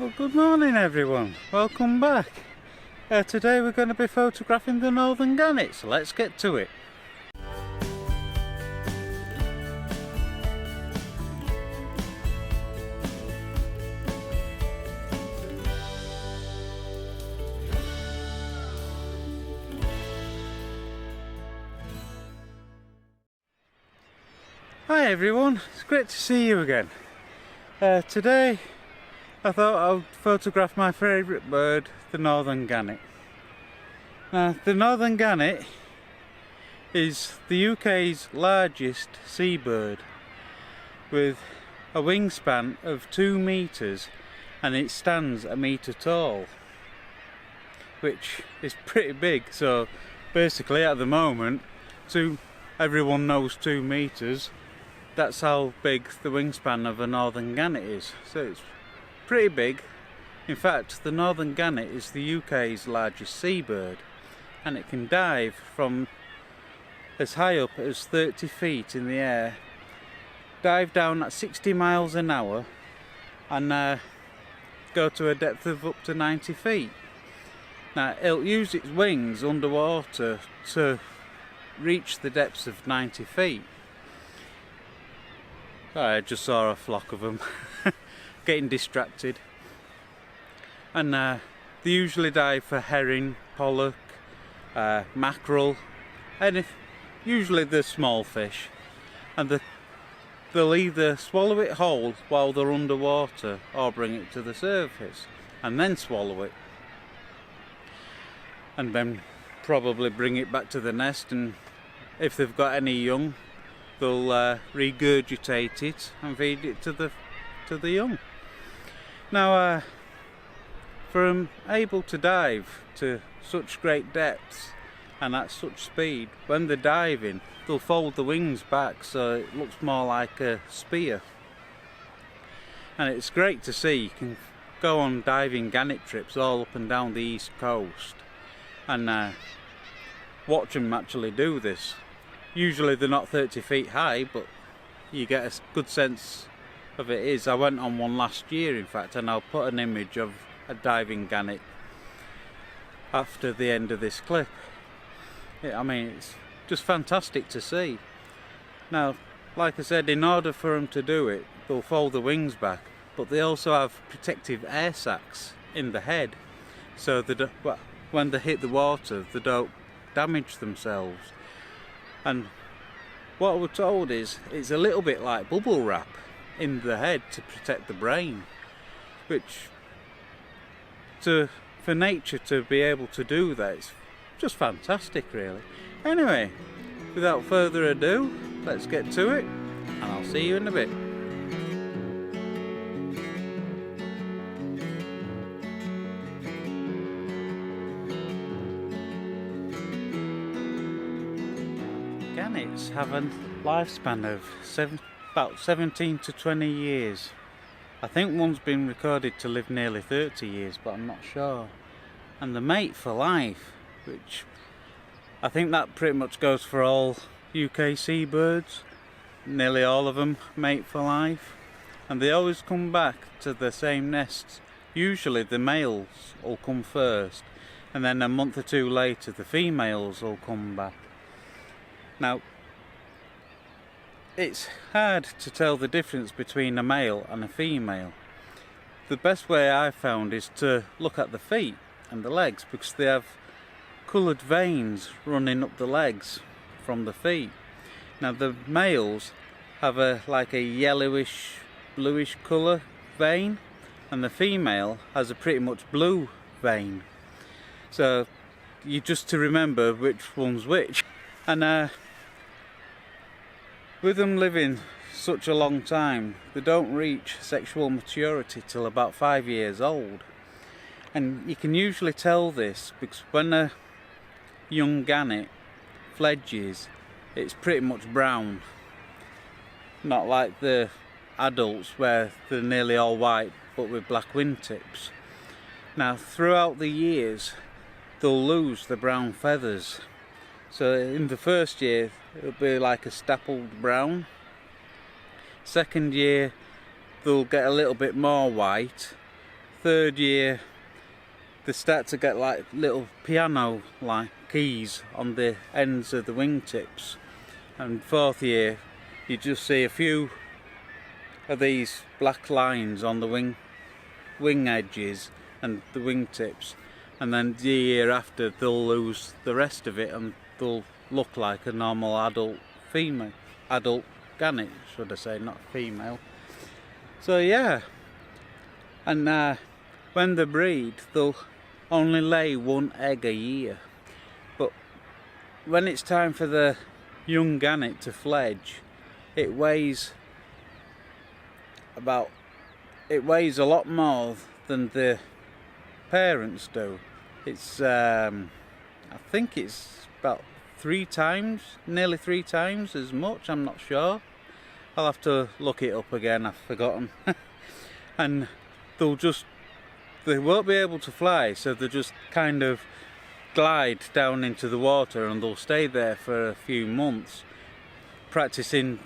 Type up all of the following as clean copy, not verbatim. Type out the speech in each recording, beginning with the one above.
Well, good morning everyone, welcome back. Today we're going to be photographing the Northern Gannet, so let's get to it. Hi everyone, it's great to see you again. Today I thought I would photograph my favourite bird, the Northern Gannet. Now, the Northern Gannet is the UK's largest seabird with a wingspan of 2 metres and it stands a metre tall, which is pretty big. So basically at the moment, everyone knows 2 metres, that's how big the wingspan of a Northern Gannet is. So it's pretty big. In fact, the Northern Gannet is the UK's largest seabird, and it can dive from as high up as 30 feet in the air, dive down at 60 miles an hour and go to a depth of up to 90 feet. Now it'll use its wings underwater to reach the depths of 90 feet. I just saw a flock of them getting distracted, and they usually dive for herring, pollock, mackerel, and usually the small fish, and they'll either swallow it whole while they're underwater or bring it to the surface and then swallow it, and then probably bring it back to the nest, and if they've got any young they'll regurgitate it and feed it to the young. Now, for able to dive to such great depths and at such speed, when they're diving, they'll fold the wings back so it looks more like a spear. And it's great to see. You can go on diving gannet trips all up and down the east coast and watch them actually do this. Usually they're not 30 feet high, but you get a good sense of it is. I went on one last year, in fact, and I'll put an image of a diving gannet after the end of this clip. I mean, it's just fantastic to see. Now, like I said, in order for them to do it, they'll fold the wings back, but they also have protective air sacs in the head, so that when they hit the water, they don't damage themselves. And what we're told is it's a little bit like bubble wrap in the head to protect the brain, which for nature to be able to do that, it's just fantastic really. Anyway, without further ado, let's get to it, and I'll see you in a bit. Gannets have a lifespan of about 17 to 20 years. I think one's been recorded to live nearly 30 years, but I'm not sure. And the mate for life, which I think that pretty much goes for all UK seabirds. Nearly all of them mate for life, and they always come back to the same nests. Usually the males will come first, and then a month or two later the females will come back. Now, it's hard to tell the difference between a male and a female. The best way I've found is to look at the feet and the legs, because they have coloured veins running up the legs from the feet. Now the males have like a yellowish bluish colour vein, and the female has a pretty much blue vein. So you just to remember which one's which. And with them living such a long time, they don't reach sexual maturity till about 5 years old. And you can usually tell this because when a young gannet fledges, it's pretty much brown. Not like the adults where they're nearly all white but with black wingtips. Now throughout the years they'll lose the brown feathers. So in the first year it'll be like a stippled brown. Second year they'll get a little bit more white. third year they start to get like little piano like keys on the ends of the wingtips, and fourth year you just see a few of these black lines on the wing edges and the wingtips, and then the year after they'll lose the rest of it and they'll look like a normal adult gannet, should I say, not female. So yeah, and when they breed they'll only lay one egg a year, but when it's time for the young gannet to fledge, it weighs a lot more than the parents do. It's I think it's about nearly three times as much. I'm not sure. I'll have to look it up again, I've forgotten. And they won't be able to fly, so they just kind of glide down into the water, and they'll stay there for a few months practicing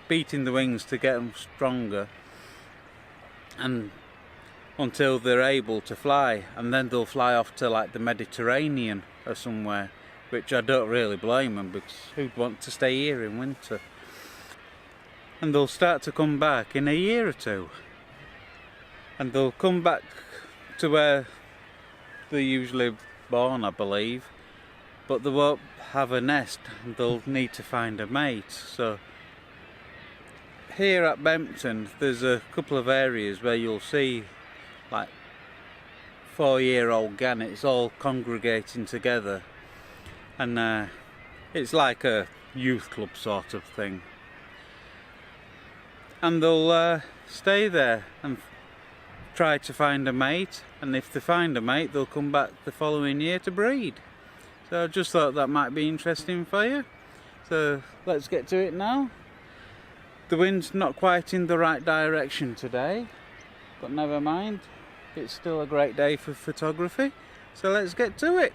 beating the wings to get them stronger, and until they're able to fly, and then they'll fly off to like the Mediterranean or somewhere, which I don't really blame them, because who'd want to stay here in winter? And they'll start to come back in a year or two, and they'll come back to where they're usually born, I believe, but they won't have a nest and they'll need to find a mate. So here at Bempton there's a couple of areas where you'll see like 4-year-old gannets all congregating together, and it's like a youth club sort of thing, and they'll stay there and try to find a mate, and if they find a mate they'll come back the following year to breed. So I just thought that might be interesting for you. So let's get to it now. The wind's not quite in the right direction today, but never mind, it's still a great day for photography. So let's get to it.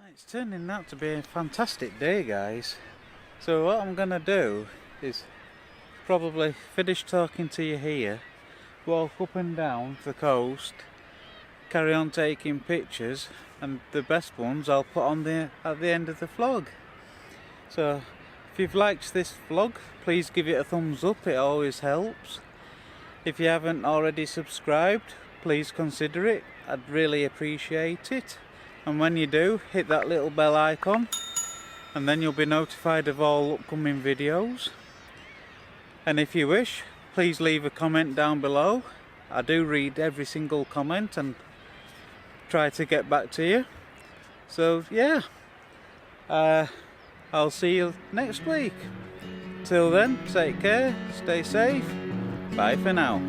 It's turning out to be a fantastic day, guys. So what I'm gonna do is probably finish talking to you here, walk up and down the coast, carry on taking pictures, and the best ones I'll put on at the end of the vlog. So if you've liked this vlog, please give it a thumbs up, it always helps. If you haven't already subscribed, please consider it, I'd really appreciate it. And when you do, hit that little bell icon, and then you'll be notified of all upcoming videos. And if you wish, please leave a comment down below. I do read every single comment and try to get back to you. So yeah, I'll see you next week. Till then, take care, stay safe, bye for now.